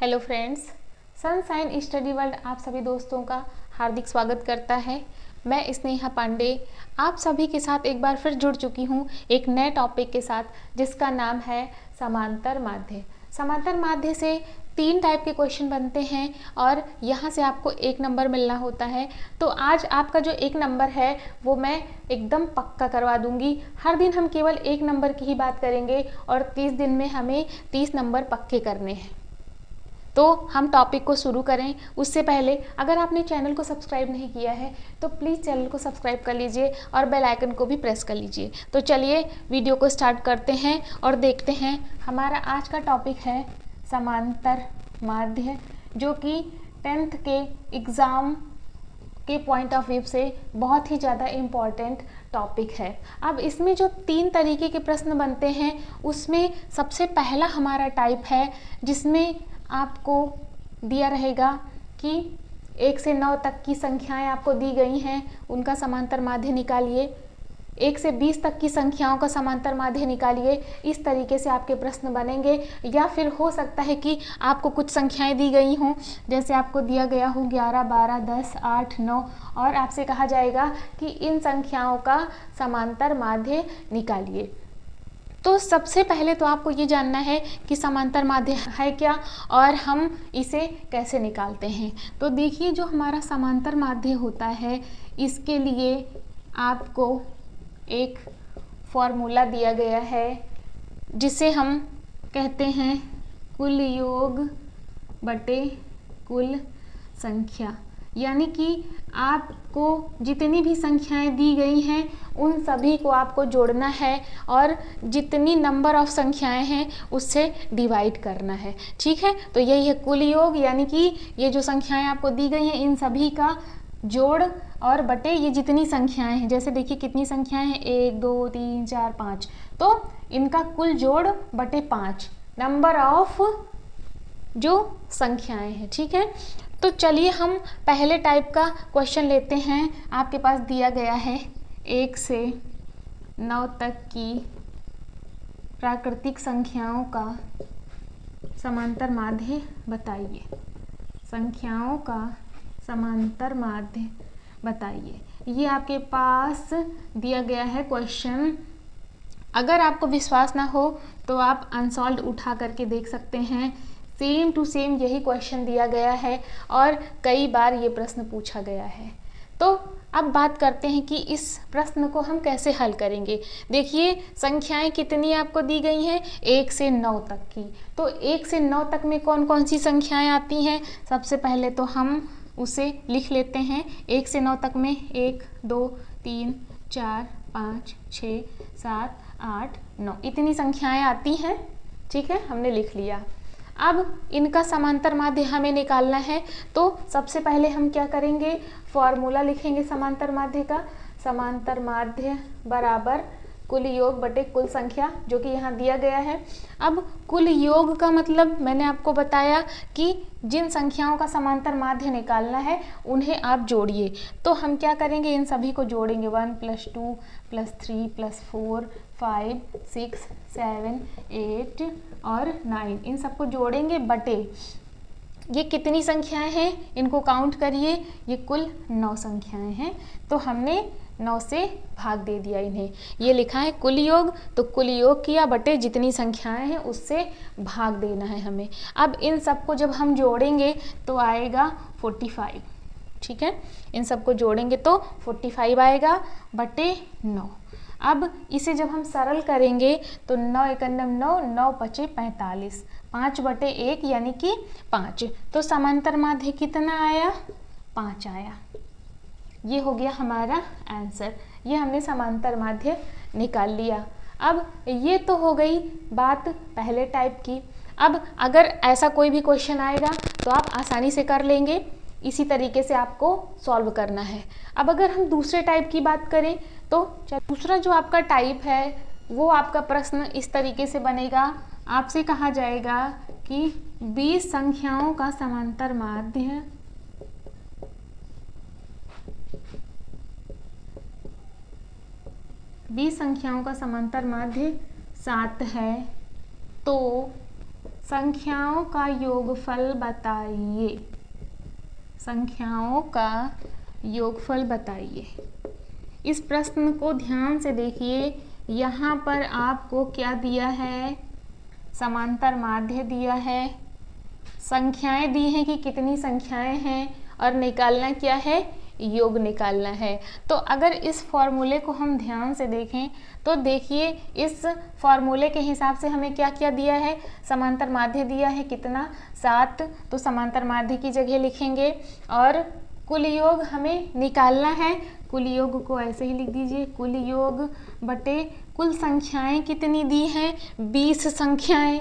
Hello friends, sunshine study world आप सभी दोस्तों का हार्दिक स्वागत करता है। मैं स्नेहा पांडे आप सभी के साथ एक बार फिर जुड़ चुकी हूँ एक नए टॉपिक के साथ, जिसका नाम है समांतर माध्य। समांतर माध्य से 3 टाइप के क्वेश्चन बनते हैं और यहाँ से आपको 1 नंबर मिलना होता है। तो आज आपका जो 1 नंबर है वो मैं एकदम पक्का करवा दूंगी। हर दिन हम केवल 1 नंबर की ही बात करेंगे और 30 दिन में हमें 30 नंबर पक्के करने हैं। तो हम टॉपिक को शुरू करें उससे पहले अगर आपने चैनल को सब्सक्राइब नहीं किया है तो प्लीज़ चैनल को सब्सक्राइब कर लीजिए और बेल आइकन को भी प्रेस कर लीजिए। तो चलिए वीडियो को स्टार्ट करते हैं और देखते हैं। हमारा आज का टॉपिक है समांतर माध्य, जो कि 10th के एग्ज़ाम के पॉइंट ऑफ व्यू से बहुत ही ज़्यादा इम्पॉर्टेंट टॉपिक है। अब इसमें जो 3 तरीके के प्रश्न बनते हैं उसमें सबसे पहला हमारा टाइप है जिसमें आपको दिया रहेगा कि 1 से 9 तक की संख्याएं आपको दी गई हैं, उनका समांतर माध्य निकालिए। 1 से 20 तक की संख्याओं का समांतर माध्य निकालिए। इस तरीके से आपके प्रश्न बनेंगे। या फिर हो सकता है कि आपको कुछ संख्याएं दी गई हों, जैसे आपको दिया गया हो 11, 12, 10, 8, 9 और आपसे कहा जाएगा कि इन संख्याओं का समांतर माध्य निकालिए। तो सबसे पहले तो आपको ये जानना है कि समांतर माध्य है क्या और हम इसे कैसे निकालते हैं। तो देखिए, जो हमारा समांतर माध्य होता है इसके लिए आपको एक फॉर्मूला दिया गया है जिसे हम कहते हैं कुल योग बटे कुल संख्या। यानी कि आपको जितनी भी संख्याएं दी गई हैं उन सभी को आपको जोड़ना है और जितनी नंबर ऑफ संख्याएं हैं उससे डिवाइड करना है। ठीक है, तो यही है कुल योग, यानी कि ये जो संख्याएं आपको दी गई हैं इन सभी का जोड़ और बटे ये जितनी संख्याएं हैं। जैसे देखिए कितनी संख्याएं हैं, 1, 2, 3, 4, 5, तो इनका कुल जोड़ बटे 5 नंबर ऑफ जो संख्याएं हैं। ठीक है, तो चलिए हम पहले टाइप का क्वेश्चन लेते हैं। आपके पास दिया गया है 1 से 9 तक की प्राकृतिक संख्याओं का समांतर माध्य बताइए। संख्याओं का समांतर माध्य बताइए, ये आपके पास दिया गया है क्वेश्चन। अगर आपको विश्वास ना हो तो आप अनसॉल्व्ड उठा करके देख सकते हैं। सेम टू सेम यही क्वेश्चन दिया गया है और कई बार ये प्रश्न पूछा गया है। तो अब बात करते हैं कि इस प्रश्न को हम कैसे हल करेंगे। देखिए संख्याएं कितनी आपको दी गई हैं, 1 से 9 तक की। तो 1 से 9 तक में कौन कौन सी संख्याएं आती हैं, सबसे पहले तो हम उसे लिख लेते हैं। 1 से 9 तक में 1, 2, 3, 4, 5, 6, 7, 8, 9 इतनी संख्याएं आती हैं। ठीक है, हमने लिख लिया। अब इनका समांतर माध्य हमें निकालना है। तो सबसे पहले हम क्या करेंगे, फॉर्मूला लिखेंगे समांतर माध्य का। समांतर माध्य बराबर कुल योग बटे कुल संख्या, जो कि यहाँ दिया गया है। अब कुल योग का मतलब मैंने आपको बताया कि जिन संख्याओं का समांतर माध्य निकालना है उन्हें आप जोड़िए। तो हम क्या करेंगे, इन सभी को जोड़ेंगे। 1 + 2 + 3 + 4 5 6 7 8 और 9, इन सबको जोड़ेंगे बटे ये कितनी संख्याएं हैं, इनको काउंट करिए। ये कुल 9 संख्याएं हैं। तो हमने 9 से भाग दे दिया इन्हें। ये लिखा है कुल योग, तो कुल योग किया बटे जितनी संख्याएं हैं उससे भाग देना है हमें। अब इन सबको जब हम जोड़ेंगे तो आएगा 45। ठीक है, इन सबको जोड़ेंगे तो 45 आएगा बटे 9। अब इसे जब हम सरल करेंगे तो 9 × 9, 9 × 5 = 45, 5 बटे 1 यानी कि 5। तो समांतर माध्य कितना आया, 5 आया। ये हो गया हमारा आंसर। ये हमने समांतर माध्य निकाल लिया। अब ये तो हो गई बात पहले टाइप की। अब अगर ऐसा कोई भी क्वेश्चन आएगा तो आप आसानी से कर लेंगे। इसी तरीके से आपको सॉल्व करना है। अब अगर हम दूसरे टाइप की बात करें तो दूसरा जो आपका टाइप है वो आपका प्रश्न इस तरीके से बनेगा। आपसे कहा जाएगा कि 20 संख्याओं का समांतर माध्य 20 संख्याओं का समांतर माध्य 7 है, तो संख्याओं का योगफल बताइए। संख्याओं का योगफल बताइए। इस प्रश्न को ध्यान से देखिए। यहाँ पर आपको क्या दिया है, समांतर माध्य दिया है, संख्याएं दी हैं कि कितनी संख्याएं हैं, और निकालना क्या है, योग निकालना है। तो अगर इस फॉर्मूले को हम ध्यान से देखें तो देखिए इस फॉर्मूले के हिसाब से हमें क्या क्या दिया है, समांतर माध्य दिया है कितना, 7, तो समांतर माध्य की जगह लिखेंगे, और कुल योग हमें निकालना है। कुल योग को ऐसे ही लिख दीजिए, कुल योग बटे कुल संख्याएं कितनी दी हैं, 20 संख्याएं।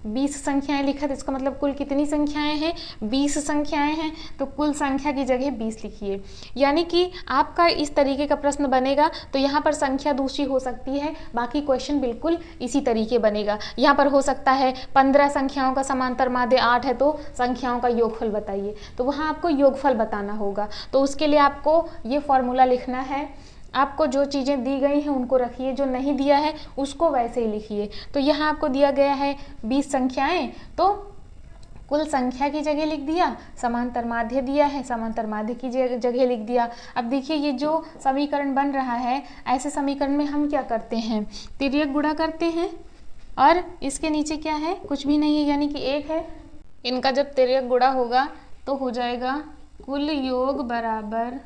20 संख्याएं लिखा, तो इसका मतलब कुल कितनी संख्याएं हैं, 20 संख्याएं हैं। तो कुल संख्या की जगह 20 लिखिए। यानी कि आपका इस तरीके का प्रश्न बनेगा तो यहाँ पर संख्या दूसरी हो सकती है, बाकी क्वेश्चन बिल्कुल इसी तरीके बनेगा। यहाँ पर हो सकता है 15 संख्याओं का समांतर माध्य 8 है, तो संख्याओं का योगफल बताइए, तो वहाँ आपको योगफल बताना होगा। तो उसके लिए आपको ये फॉर्मूला लिखना है। आपको जो चीज़ें दी गई हैं उनको रखिए, जो नहीं दिया है उसको वैसे ही लिखिए। तो यहाँ आपको दिया गया है 20 संख्याएं, तो कुल संख्या की जगह लिख दिया, समांतर माध्य दिया है, समांतर माध्य की जगह लिख दिया। अब देखिए ये जो समीकरण बन रहा है, ऐसे समीकरण में हम क्या करते हैं, तिर्यक गुणा करते हैं, और इसके नीचे क्या है, कुछ भी नहीं है, यानी कि 1 है। इनका जब तिर्यक गुणा होगा तो हो जाएगा कुल योग बराबर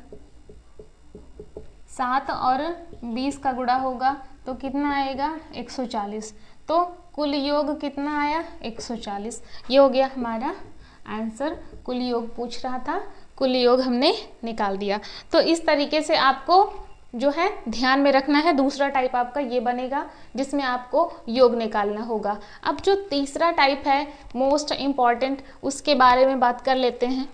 7 और 20 का गुणा होगा तो कितना आएगा, 140। तो कुल योग कितना आया, 140। ये हो गया हमारा आंसर। कुल योग पूछ रहा था, कुल योग हमने निकाल दिया। तो इस तरीके से आपको जो है ध्यान में रखना है। दूसरा टाइप आपका ये बनेगा जिसमें आपको योग निकालना होगा। अब जो तीसरा टाइप है मोस्ट इम्पॉर्टेंट, उसके बारे में बात कर लेते हैं।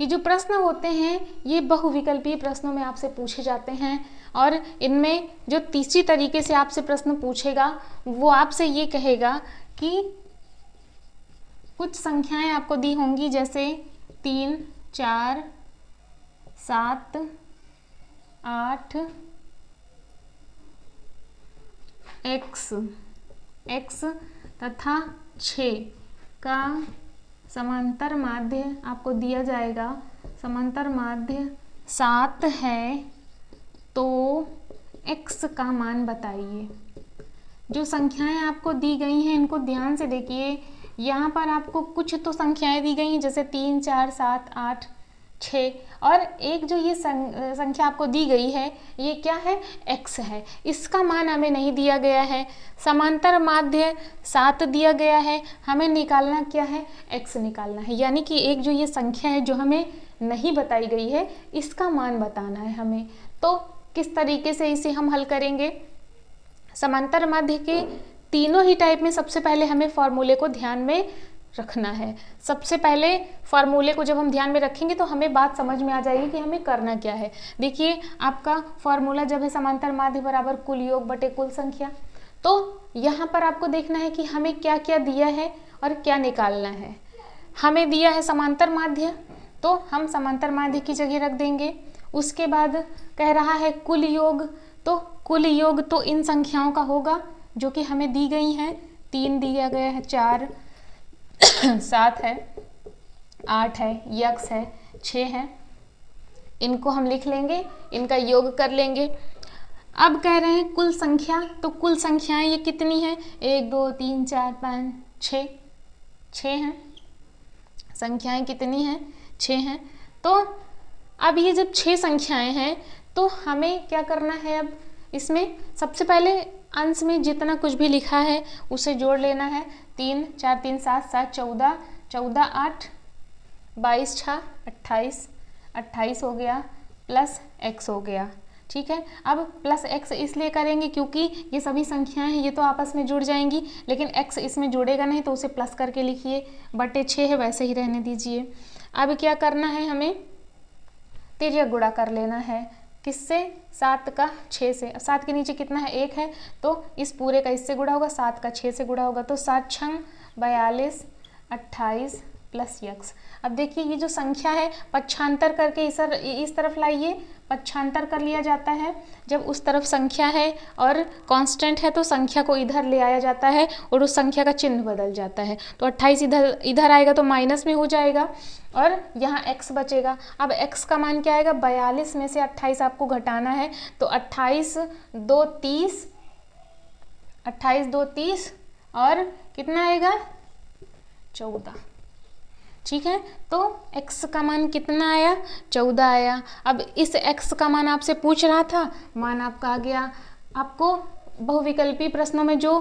ये जो प्रश्न होते हैं ये बहुविकल्पीय प्रश्नों में आपसे पूछे जाते हैं, और इनमें जो तीसरी तरीके से आपसे प्रश्न पूछेगा वो आपसे ये कहेगा कि कुछ संख्याएं आपको दी होंगी, जैसे 3, 4, 7, 8, x तथा 6 का समांतर माध्य आपको दिया जाएगा। समांतर माध्य 7 है तो x का मान बताइए। जो संख्याएं आपको दी गई हैं इनको ध्यान से देखिए। यहाँ पर आपको कुछ तो संख्याएं दी गई हैं, जैसे 3, 4, 7, 8, 6, और एक जो ये संख्या आपको दी गई है ये क्या है, x है। इसका मान हमें नहीं दिया गया है। समांतर माध्य 7 दिया गया है, हमें निकालना क्या है, x निकालना है। यानी कि एक जो ये संख्या है जो हमें नहीं बताई गई है इसका मान बताना है हमें। तो किस तरीके से इसे हम हल करेंगे, समांतर माध्य के तीनों ही टाइप में सबसे पहले हमें फॉर्मूले को ध्यान में रखना है। सबसे पहले फॉर्मूले को जब हम ध्यान में रखेंगे तो हमें बात समझ में आ जाएगी कि हमें करना क्या है। देखिए आपका फॉर्मूला जब है समांतर माध्य बराबर कुल योग बटे कुल संख्या, तो यहाँ पर आपको देखना है कि हमें क्या क्या दिया है और क्या निकालना है। हमें दिया है समांतर माध्य, तो हम समांतर माध्य की जगह रख देंगे। उसके बाद कह रहा है कुल योग, तो कुल योग तो इन संख्याओं का होगा जो कि हमें दी गई हैं। 3 दिया गया है, 4 7 है, 8 है, x है, 6 है, इनको हम लिख लेंगे, इनका योग कर लेंगे। अब कह रहे हैं कुल संख्या, तो कुल संख्याएं ये कितनी है, 1 2 3 4 5 6, 6 हैं। संख्याएं कितनी हैं, 6 हैं। तो अब ये जब 6 संख्याएं हैं तो हमें क्या करना है, अब इसमें सबसे पहले अंश में जितना कुछ भी लिखा है उसे जोड़ लेना है। 3 4 3 7 7 14, 14 8 22 6 28, 28 हो गया, प्लस x हो गया। ठीक है, अब प्लस x इसलिए करेंगे क्योंकि ये सभी संख्याएं हैं, ये तो आपस में जुड़ जाएंगी, लेकिन x इसमें जुड़ेगा नहीं तो उसे प्लस करके लिखिए। बटे 6 है वैसे ही रहने दीजिए। अब क्या करना है, हमें तिर्यक गुणा कर लेना है। किससे, 7 का 6 से। 7 के नीचे कितना है, 1 है, तो इस पूरे का इससे गुणा होगा, 7 का 6 से गुणा होगा, तो 7 छंग 42, 28 प्लस यक्स। अब देखिए ये जो संख्या है पक्षांतर करके इस तरफ लाइए, पक्षांतर कर लिया जाता है। जब उस तरफ संख्या है और कांस्टेंट है तो संख्या को इधर ले आया जाता है और उस संख्या का चिन्ह बदल जाता है। तो 28 इधर आएगा तो माइनस में हो जाएगा और यहाँ x बचेगा। अब x का मान क्या आएगा, 42 में से 28 आपको घटाना है तो 28 2 30, 28 2 30 और कितना आएगा 14। ठीक है, तो x का मान कितना आया, 14 आया। अब इस x का मान आपसे पूछ रहा था, मान आपका आ गया। आपको बहुविकल्पी प्रश्नों में जो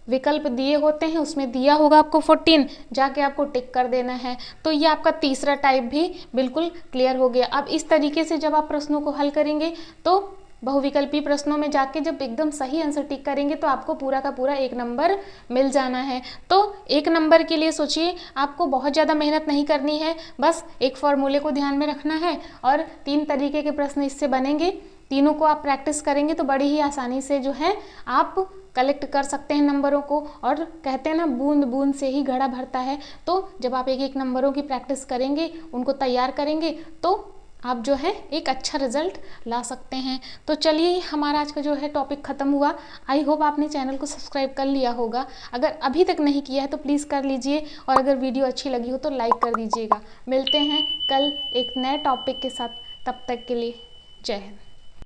विकल्प दिए होते हैं उसमें दिया होगा आपको 14, जाके आपको टिक कर देना है। तो ये आपका तीसरा टाइप भी बिल्कुल क्लियर हो गया। अब इस तरीके से जब आप प्रश्नों को हल करेंगे तो बहुविकल्पी प्रश्नों में जाके जब एकदम सही आंसर टिक करेंगे तो आपको पूरा का पूरा 1 नंबर मिल जाना है। तो 1 नंबर के लिए सोचिए आपको बहुत ज़्यादा मेहनत नहीं करनी है, बस एक फॉर्मूले को ध्यान में रखना है और 3 तरीके के प्रश्न इससे बनेंगे। तीनों को आप प्रैक्टिस करेंगे तो बड़ी ही आसानी से जो है आप कलेक्ट कर सकते हैं नंबरों को। और कहते हैं ना बूंद बूंद से ही घड़ा भरता है। तो जब आप एक एक नंबरों की प्रैक्टिस करेंगे, उनको तैयार करेंगे तो आप जो है एक अच्छा रिजल्ट ला सकते हैं। तो चलिए हमारा आज का जो है टॉपिक ख़त्म हुआ। आई होप आपने चैनल को सब्सक्राइब कर लिया होगा। अगर अभी तक नहीं किया है तो प्लीज़ कर लीजिए और अगर वीडियो अच्छी लगी हो तो लाइक कर दीजिएगा। मिलते हैं कल एक नए टॉपिक के साथ, तब तक के लिए जय हिंद।